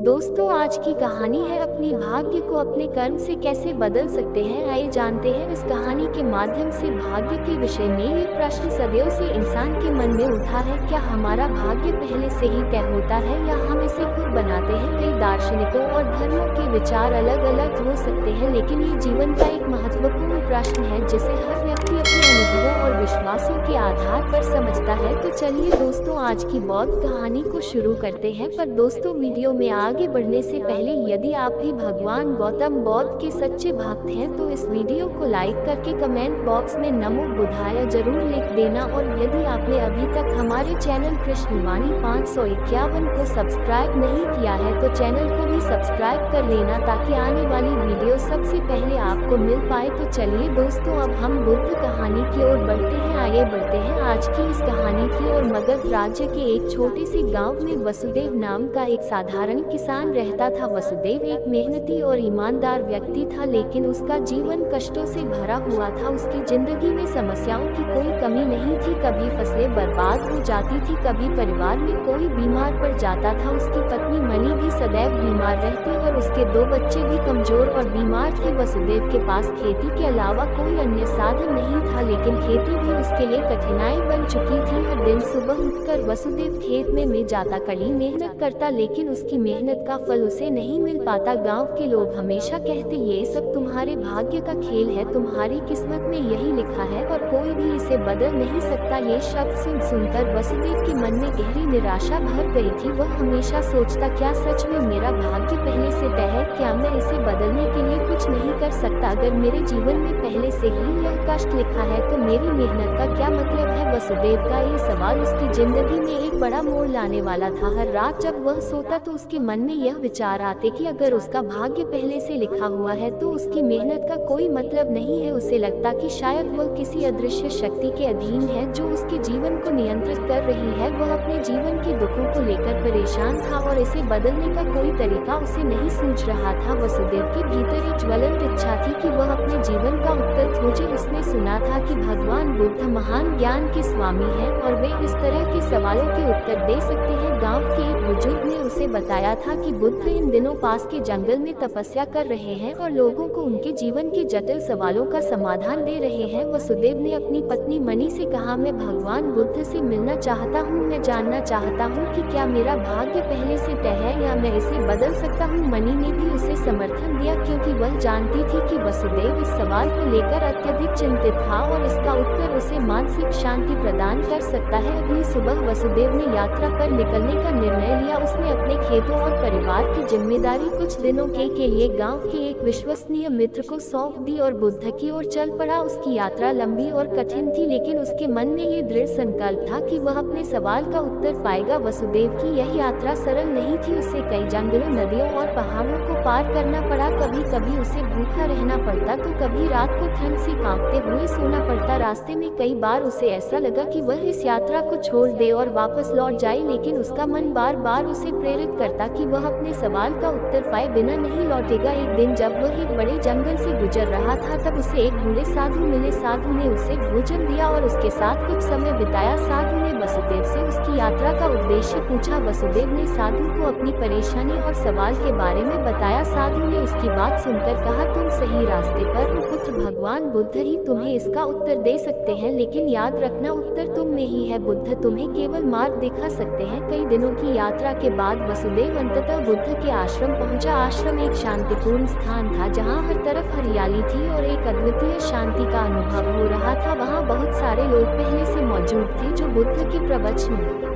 दोस्तों, आज की कहानी है अपनी भाग्य को अपने कर्म से कैसे बदल सकते हैं। आइए जानते हैं इस कहानी के माध्यम से भाग्य के विषय में। ये प्रश्न सदियों से इंसान के मन में उठा है, क्या हमारा भाग्य पहले से ही तय होता है या हम इसे खुद बनाते हैं। कई दार्शनिकों और धर्मों के विचार अलग अलग हो सकते हैं, लेकिन ये जीवन का एक महत्वपूर्ण प्रश्न है जिसे हर व्यक्ति अपने अनुभवों और विश्वासों के आधार पर समझता है। तो चलिए दोस्तों, आज की बौद्ध कहानी को शुरू करते हैं। पर दोस्तों, वीडियो में आगे बढ़ने से पहले यदि आप भी भगवान गौतम बुद्ध के सच्चे भक्त हैं तो इस वीडियो को लाइक करके कमेंट बॉक्स में नमो बुद्धाय जरूर लिख देना। और यदि आपने अभी तक हमारे चैनल कृष्णवाणी 551 को सब्सक्राइब नहीं किया है तो चैनल को भी सब्सक्राइब कर लेना ताकि आने वाली वीडियो सबसे पहले आपको मिल पाए। तो चलिए दोस्तों, अब हम बुद्ध कहानी की ओर बढ़ते हैं। आगे बढ़ते हैं आज की इस कहानी की ओर। मगध राज्य के एक छोटे से गाँव में वसुदेव नाम का एक साधारण किसान रहता था। वसुदेव एक मेहनती और ईमानदार व्यक्ति था, लेकिन उसका जीवन कष्टों से भरा हुआ था। उसकी जिंदगी में समस्याओं की कोई कमी नहीं थी। कभी फसलें बर्बाद हो जाती थी, कभी परिवार में कोई बीमार पड़ जाता था। उसकी पत्नी मणि भी सदैव बीमार रहती और उसके 2 बच्चे भी कमजोर और बीमार थे। वसुदेव के पास खेती के अलावा कोई अन्य साधन नहीं था, लेकिन खेती भी उसके लिए कठिनाई बन चुकी थी। हर दिन सुबह उठकर वसुदेव खेत में जाता, कड़ी मेहनत करता, लेकिन उसकी मेहनत का फल उसे नहीं मिल पाता। गांव के लोग हमेशा कहते, ये सब तुम्हारे भाग्य का खेल है, तुम्हारी किस्मत में यही लिखा है और कोई भी इसे बदल नहीं सकता। ये शब्द सुनकर वसुदेव के मन में गहरी निराशा भर गई थी। वह हमेशा सोचता, क्या सच में मेरा भाग्य पहले से तय है? क्या मैं इसे बदलने के लिए कुछ नहीं कर सकता? अगर मेरे जीवन में पहले से ही यह कष्ट लिखा है तो मेरी मेहनत का क्या मतलब है? वसुदेव का ये सवाल उसकी जिंदगी में एक बड़ा मोड़ लाने वाला था। हर रात जब वह सोता तो उसके मन में यह विचार आते कि अगर उसका भाग्य पहले से लिखा हुआ है तो उसकी मेहनत का कोई मतलब नहीं है। उसे लगता कि शायद वह किसी अदृश्य शक्ति के अधीन है जो उसके जीवन को नियंत्रित कर रही है। वह अपने जीवन के दुखों को लेकर परेशान था और इसे बदलने का कोई तरीका उसे नहीं सूझ रहा था। वसुदेव के भीतर एक ज्वलंत इच्छा थी कि वह अपने जीवन का उत्तर खोजे। उसने सुना था कि भगवान बुद्ध महान ज्ञान के स्वामी हैं और वे इस तरह के सवालों के उत्तर दे सकते हैं। गाँव के एक बुजुर्ग ने उसे बताया था कि बुद्ध इन दिनों पास के जंगल में तपस्या कर रहे हैं और लोगों को उनके जीवन के जटिल सवालों का समाधान दे रहे हैं। वसुदेव ने अपनी पत्नी मणि से कहा, मैं भगवान बुद्ध से मिलना चाहता हूँ। मैं जानना चाहता हूँ कि क्या मेरा भाग्य पहले से तय है या मैं इसे बदल सकता हूँ। मणि ने भी उसे समर्थन दिया क्योंकि वह जानती थी कि वसुदेव इस सवाल को लेकर अत्यधिक चिंतित था और इसका उत्तर उसे मानसिक शांति प्रदान कर सकता है। अगली सुबह वसुदेव ने यात्रा पर निकलने का निर्णय लिया। उसने अपने खेतों और परिवार की जिम्मेदारी कुछ दिनों के लिए गांव के एक विश्वसनीय मित्र को सौंप दी और बुद्ध की ओर चल पड़ा। उसकी यात्रा लंबी और कठिन थी, लेकिन उसके मन में ये दृढ़ संकल्प था कि वह अपने सवाल का उत्तर पाएगा। वसुदेव की यह यात्रा सरल नहीं थी। उसे कई जंगलों, नदियों और पहाड़ों को पार करना पड़ा। कभी कभी उसे भूखा रहना पड़ता तो कभी रात को ठंड से कांपते हुए सोना पड़ता। रास्ते में कई बार उसे ऐसा लगा कि वह इस यात्रा को छोड़ दे और वापस लौट जाए, लेकिन उसका मन बार बार उसे प्रेरित करता कि वह अपने सवाल का उत्तर पाए बिना नहीं लौटेगा। एक दिन जब वह एक बड़े जंगल से गुजर रहा था तब उसे एक बूढ़े साधु मिले। साधु ने उसे भोजन दिया और उसके साथ कुछ समय बिताया। साधु ने वसुदेव से उसकी यात्रा का उद्देश्य पूछा। वसुदेव ने साधु को अपनी परेशानी और सवाल के बारे में बताया। साधु ने उसकी बात सुनकर कहा, तुम सही रास्ते पर हो पुत्र, भगवान बुद्ध ही तुम्हें इसका उत्तर दे सकते हैं, लेकिन याद रखना उत्तर तुम में ही है। बुद्ध तुम्हें केवल मार्ग दिखा सकते हैं। कई दिनों की यात्रा के बाद वसुदेव अंततः बुद्ध के आश्रम पहुंचा। आश्रम एक शांतिपूर्ण स्थान था जहां हर तरफ हरियाली थी और एक अद्वितीय शांति का अनुभव हो रहा था। वहां बहुत सारे लोग पहले से मौजूद थे जो बुद्ध के प्रवचनों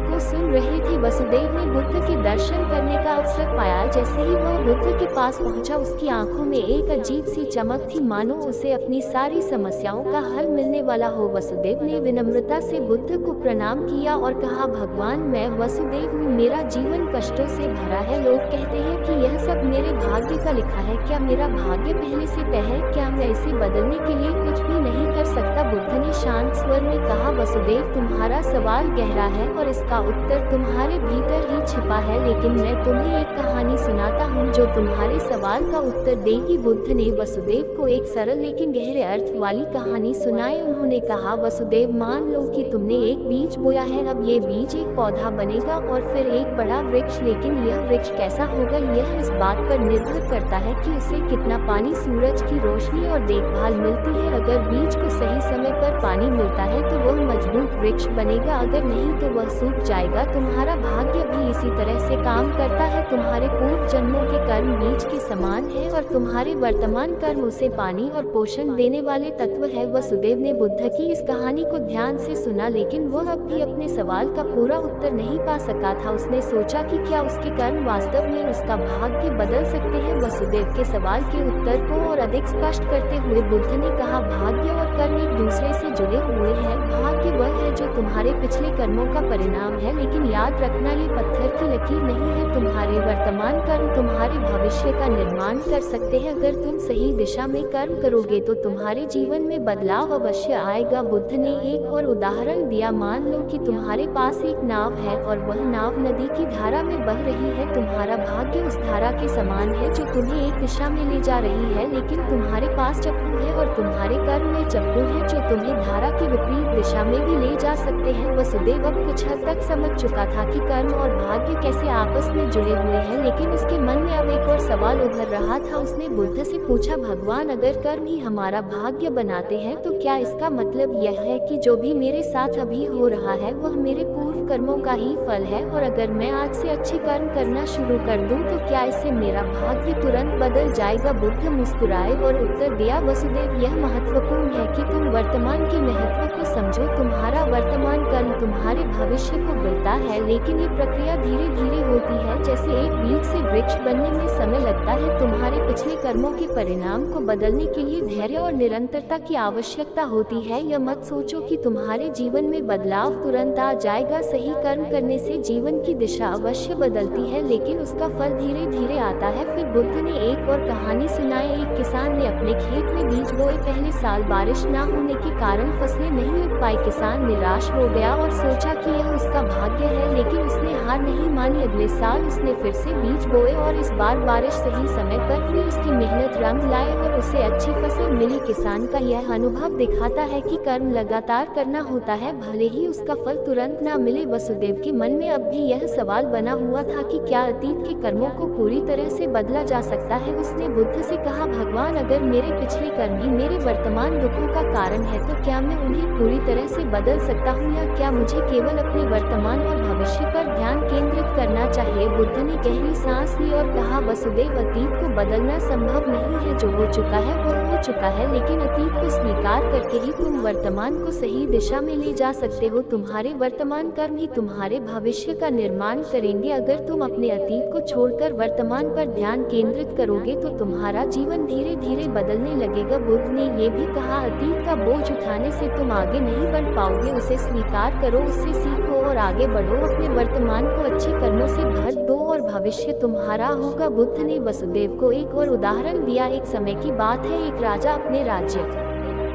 को सुन रहे थे। वसुदेव ने बुद्ध के दर्शन करने का अवसर पाया। जैसे ही वह बुद्ध के पास पहुंचा, उसकी आंखों में एक अजीब सी चमक थी, मानो उसे अपनी सारी समस्याओं का हल मिलने वाला हो। वसुदेव ने विनम्रता से बुद्ध को प्रणाम किया और कहा, भगवान मैं वसुदेव हूँ, मेरा जीवन कष्टों से भरा है। लोग कहते हैं कि यह सब मेरे भाग्य का लिखा है। क्या मेरा भाग्य पहले से तय है? क्या मैं इसे बदलने के लिए कुछ भी नहीं कर सकता? बुद्ध ने शांत स्वर में कहा, वसुदेव तुम्हारा सवाल गहरा है और इसका उत्तर तुम्हारे भीतर ही छिपा है। लेकिन मैं तुम्हें एक कहानी सुनाता हूँ जो तुम्हारे सवाल का उत्तर देगी। बुद्ध ने वसुदेव को एक सरल लेकिन गहरे अर्थ वाली कहानी सुनाई। उन्होंने कहा, वसुदेव, मान लो कि तुमने एक बीज बोया है। अब ये बीज एक पौधा बनेगा और फिर एक बड़ा वृक्ष। लेकिन यह वृक्ष कैसा होगा, यह इस बात पर निर्भर करता है कि उसे कितना पानी, सूरज की रोशनी और देखभाल मिलती है। अगर बीज को सही समय पर पानी मिलता है तो वह मजबूत वृक्ष बनेगा, अगर नहीं तो वह सूख जाएगा। तुम्हारा भाग्य भी इसी तरह से काम करता है। तुम्हारे पूर्व जन्मों के कर्म बीज के समान है और तुम्हारे वर्तमान कर्म उसे पानी और पोषण देने वाले तत्व है। वसुदेव ने बुद्ध की इस कहानी को ध्यान से सुना, लेकिन वह अब भी अपने सवाल का पूरा उत्तर नहीं पा सका था। उसने सोचा कि क्या उसके कर्म वास्तव में उसका भाग्य बदल सकते हैं। वसुदेव के सवाल के उत्तर को और अधिक स्पष्ट करते हुए बुद्ध ने कहा, भाग्य और कर्म एक दूसरे से जुड़े हुए हैं। भाग्य वह है जो तुम्हारे पिछले कर्मों का परिणाम है, लेकिन याद रखना, ये पत्थर की लकीर नहीं है। तुम्हारे वर्तमान कर्म तुम्हारे भविष्य का निर्माण कर सकते हैं। अगर तुम सही दिशा में कर्म करोगे तो तुम्हारे जीवन में बदलाव अवश्य आएगा। बुद्ध ने एक और उदाहरण दिया, मान लो कि तुम्हारे पास एक नाव है और वह नाव नदी की धारा में बह रही है। तुम्हारा भाग्य उस धारा के समान है जो तुम्हें एक दिशा में ले जा रही है, लेकिन तुम्हारे पास चप्पू है और तुम्हारे कर्म में चप्पू है जो तुम्हें धारा की विपरीत दिशा में भी ले जा सकते हैं। वसुदेव अब कुछ हद तक समझ चुका था कि कर्म और भाग्य कैसे आपस में जुड़े हुए हैं, लेकिन उसके मन में अब एक और सवाल उभर रहा था। उसने बुद्ध से पूछा, भगवान, अगर कर्म ही हमारा भाग्य बनाते हैं तो क्या इसका मतलब यह है कि जो भी मेरे साथ अभी हो रहा है वह मेरे पूर्व कर्मों का ही फल है? और अगर मैं आज से अच्छे कर्म करना शुरू कर दूं तो क्या इससे मेरा भाग्य तुरंत बदल जाएगा? बुद्ध मुस्कुराए और उत्तर दिया, वसुदेव, यह महत्वपूर्ण है कि तुम वर्तमान के महत्व को समझो। तुम्हारा वर्तमान कर्म तुम्हारे भविष्य को गढ़ता है, लेकिन ये प्रक्रिया धीरे धीरे होती है। जैसे एक बीज से वृक्ष बनने में समय लगता है, तुम्हारे पिछले कर्मों के परिणाम को बदलने के लिए धैर्य और निरंतरता की आवश्यकता होती है। यह मत सोचो कि तुम्हारे जीवन में बदलाव तुरंत आ जाएगा। सही कर्म करने से जीवन की दिशा अवश्य बदलती है, लेकिन उसका फल धीरे धीरे आता है। फिर बुद्ध ने एक और कहानी सुनाई। एक किसान ने अपने खेत में बीज बोए। पहले साल बारिश न होने के कारण फसलें नहीं उग पाई। किसान निराश हो गया और सोचा कि यह उसका भाग्य है, लेकिन उसने हार नहीं मानी। अगले साल उसने फिर से बीज बोए और इस बार बारिश सही समय पर हुई। उसकी मेहनत रंग लाए और उसे अच्छी फसल मिली। किसान का यह अनुभव दिखाता है कि कर्म लगातार करना होता है, भले ही उसका फल तुरंत न मिले। वसुदेव के मन में अब भी यह सवाल बना हुआ था कि क्या अतीत के कर्मों को पूरी तरह से बदला जा सकता है। उसने बुद्ध से कहा, भगवान, अगर मेरे पिछले कर्म ही मेरे वर्तमान दुखों का कारण है तो क्या मैं उन्हें पूरी तरह से बदल सकता हूँ, या क्या मुझे केवल अपने वर्तमान और भविष्य पर ध्यान केंद्रित करना चाहिए? बुद्ध ने गहरी सांस ली और कहा, वसुदेव, अतीत को बदलना संभव नहीं है। जो हो चुका है वो हो चुका है, लेकिन अतीत को स्वीकार करके ही तुम वर्तमान को सही दिशा में ले जा सकते हो। तुम्हारे वर्तमान कर्म ही तुम्हारे भविष्य का निर्माण करेंगे। अगर तुम अपने अतीत को छोड़कर वर्तमान पर ध्यान केंद्रित करोगे तो तुम्हारा जीवन धीरे धीरे बदलने लगेगा। बुद्ध ने ये भी कहा, अतीत का बोझ उठाने से तुम आगे नहीं बढ़ पाओगे। उसे स्वीकार करो, उससे सीखो और आगे बढ़ो। अपने वर्तमान को अच्छे कर्मों से भर दो और भविष्य तुम्हारा होगा। बुद्ध ने वसुदेव को एक और उदाहरण दिया। एक समय की बात है, एक राजा अपने राज्य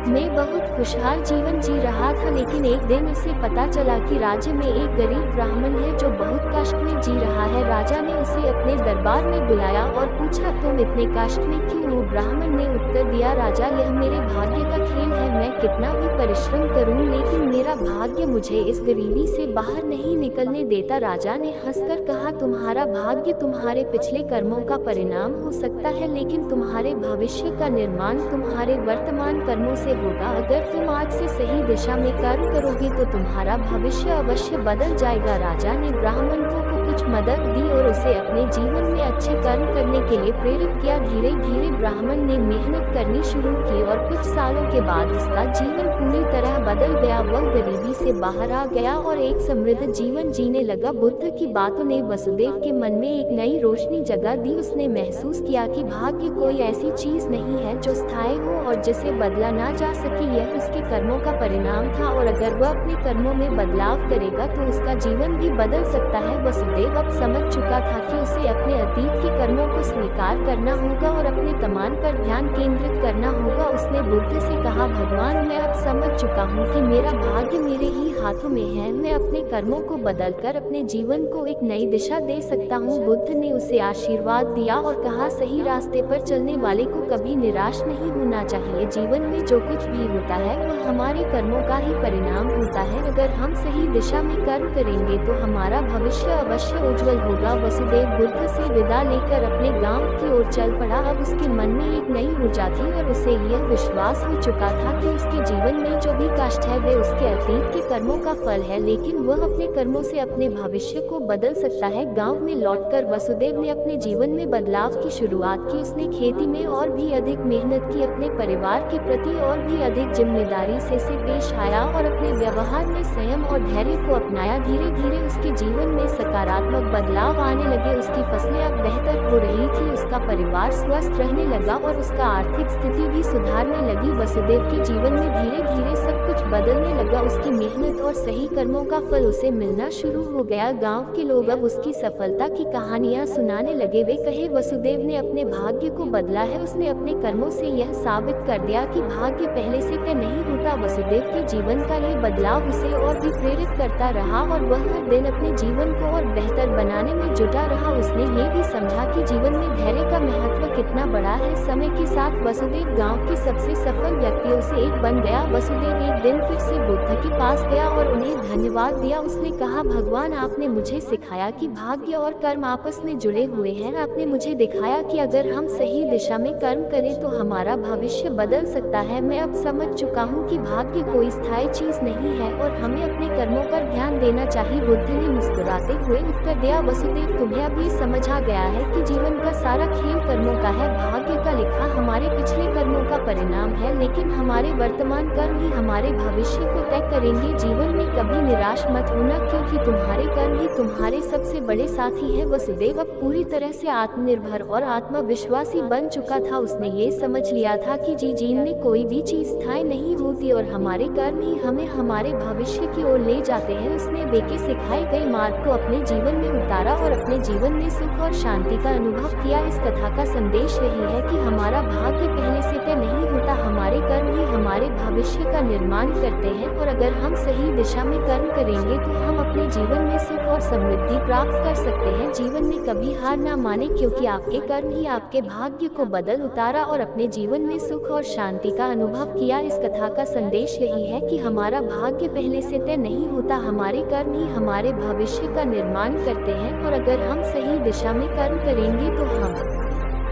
में बहुत खुशहाल जीवन जी रहा था, लेकिन एक दिन उसे पता चला कि राज्य में एक गरीब ब्राह्मण है जो बहुत कष्ट में जी रहा है। राजा ने उसे अपने दरबार में बुलाया और पूछा, तुम इतने कष्ट में क्यों हो? ब्राह्मण ने उत्तर दिया, राजा, यह मेरे भाग्य का खेल है। मैं कितना भी परिश्रम करूं, लेकिन मेरा भाग्य मुझे इस गरीबी से बाहर नहीं निकलने देता। राजा ने हंसकर कहा, तुम्हारा भाग्य तुम्हारे पिछले कर्मों का परिणाम हो सकता है, लेकिन तुम्हारे भविष्य का निर्माण तुम्हारे वर्तमान कर्मों से होगा। अगर तुम आज से सही दिशा में कर्म करोगे तो तुम्हारा भविष्य अवश्य बदल जाएगा। राजा ने ब्राह्मण को कुछ मदद दी और उसे अपने जीवन में अच्छे कर्म करने के लिए प्रेरित किया। धीरे धीरे ब्राह्मण ने मेहनत करनी शुरू की और कुछ सालों के बाद उसका जीवन पूरी तरह बदल गया। वह गरीबी से बाहर आ गया और एक समृद्ध जीवन जीने लगा। बुद्ध की बातों ने वसुदेव के मन में एक नई रोशनी जगा दी। उसने महसूस किया कि भाग्य कोई ऐसी चीज नहीं है जो स्थायी हो और जिसे बदला ना जा सके। यह उसके कर्मों का परिणाम था और अगर वह अपने कर्मों में बदलाव करेगा तो उसका जीवन भी बदल सकता है। वसुदेव वसुदेव अब समझ चुका था कि उसे अपने अतीत के कर्मों को स्वीकार करना होगा और अपने तमान पर ध्यान केंद्रित करना होगा। उसने बुद्ध से कहा, भगवान, मैं अब समझ चुका हूँ कि मेरा भाग्य मेरे ही हाथों में है। मैं अपने कर्मों को बदलकर अपने जीवन को एक नई दिशा दे सकता हूँ। बुद्ध ने उसे आशीर्वाद दिया और कहा, सही रास्ते पर चलने वाले को कभी निराश नहीं होना चाहिए। जीवन में जो कुछ भी होता है वह हमारे कर्मों का ही परिणाम होता है। अगर हम सही दिशा में कर्म करेंगे तो हमारा भविष्य अवश्य उज्जवल होगा। वसुदेव बुद्ध से विदा लेकर अपने गांव की ओर चल पड़ा। अब उसके मन में एक नई ऊर्जा थी और उसे यह विश्वास हो चुका था कि उसके जीवन में जो भी कष्ट है वे उसके अतीत के कर्मों का फल है, लेकिन वह अपने कर्मों से अपने भविष्य को बदल सकता है। गांव में लौटकर वसुदेव ने अपने जीवन में बदलाव की शुरुआत की। उसने खेती में और भी अधिक मेहनत की, अपने परिवार के प्रति और भी अधिक जिम्मेदारी से पेश आया और अपने व्यवहार में संयम और धैर्य को अपनाया। धीरे धीरे उसके जीवन में सकारात्मक बदलाव आने लगे। उसकी फसलें अब बेहतर हो रही थी, उसका परिवार स्वस्थ रहने लगा और उसका आर्थिक स्थिति भी सुधारने लगी। वसुदेव के जीवन में धीरे धीरे सब कुछ बदलने लगा। उसकी मेहनत और सही कर्मों का फल उसे मिलना शुरू हो गया। गांव के लोग अब उसकी सफलता की कहानियां सुनाने लगे। वे कहे, वसुदेव ने अपने भाग्य को बदला है। उसने अपने कर्मों से यह साबित कर दिया कि भाग्य पहले से तय नहीं होता। वसुदेव के जीवन का ये बदलाव उसे और भी प्रेरित करता रहा और वह हर दिन अपने जीवन को और बेहतर बनाने में जुटा रहा। उसने ये भी समझा कि जीवन में धैर्य का महत्व कितना बड़ा है। समय के साथ वसुदेव गांव के सबसे सफल व्यक्तियों से एक बन गया। वसुदेव एक दिन फिर से बुद्ध के पास गया और उन्हें धन्यवाद दिया। उसने कहा, भगवान, आपने मुझे सिखाया कि भाग्य और कर्म आपस में जुड़े हुए हैं। आपने मुझे दिखाया कि अगर हम सही दिशा में कर्म करें तो हमारा भविष्य बदल सकता है। मैं अब समझ चुका हूँ कि भाग्य कोई स्थायी चीज नहीं है और हमें अपने कर्मों पर ध्यान देना चाहिए। बुद्ध ने मुस्कुराते हुए उत्तर दिया, वसुदेव, तुम्हें अब ये समझ आ गया है कि जीवन का सारा खेल कर्मों का है। भाग्य का लिखा हमारे पिछले कर्मों का परिणाम है, लेकिन हमारे वर्तमान कर्म ही हमारे भविष्य को तय करेंगे। जीवन में कभी निराश मत होना, क्योंकि तुम्हारे कर्म ही तुम्हारे सबसे बड़े साथी है। वसुदेव अब पूरी तरह से आत्मनिर्भर और आत्मविश्वासी बन चुका था। उसने ये समझ लिया था कि जीवन में कोई भी चीज स्थायी नहीं होती और हमारे कर्म ही हमें हमारे भविष्य की ओर ले जाते हैं। उसने बेके सिखाए गए मार्ग को अपने जीवन में उतारा और अपने जीवन में सुख और शांति का अनुभव किया। इस कथा का संदेश यही है कि हमारा भाग्य पहले से तय नहीं होता, हमारे कर्म ही हमारे भविष्य का निर्माण करते हैं और अगर हम सही दिशा में कर्म करेंगे तो हम अपने जीवन में सुख और समृद्धि प्राप्त कर सकते हैं। जीवन में कभी हार ना माने, क्योंकि आपके कर्म ही आपके भाग्य को बदल उतारा और अपने जीवन में सुख और शांति का अनुभव किया। इस कथा का संदेश यही है कि हमारा भाग्य पहले से तय नहीं होता, हमारे कर्म ही हमारे भविष्य का निर्माण करते हैं और अगर हम सही दिशा में कर्म करेंगे तो हम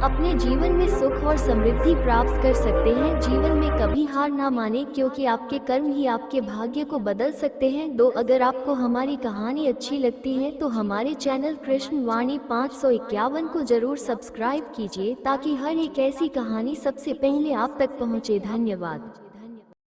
अपने जीवन में सुख और समृद्धि प्राप्त कर सकते हैं। जीवन में कभी हार ना माने, क्योंकि आपके कर्म ही आपके भाग्य को बदल सकते हैं। अगर आपको हमारी कहानी अच्छी लगती है तो हमारे चैनल कृष्ण वाणी 551 को जरूर सब्सक्राइब कीजिए, ताकि हर एक ऐसी कहानी सबसे पहले आप तक पहुंचे। धन्यवाद।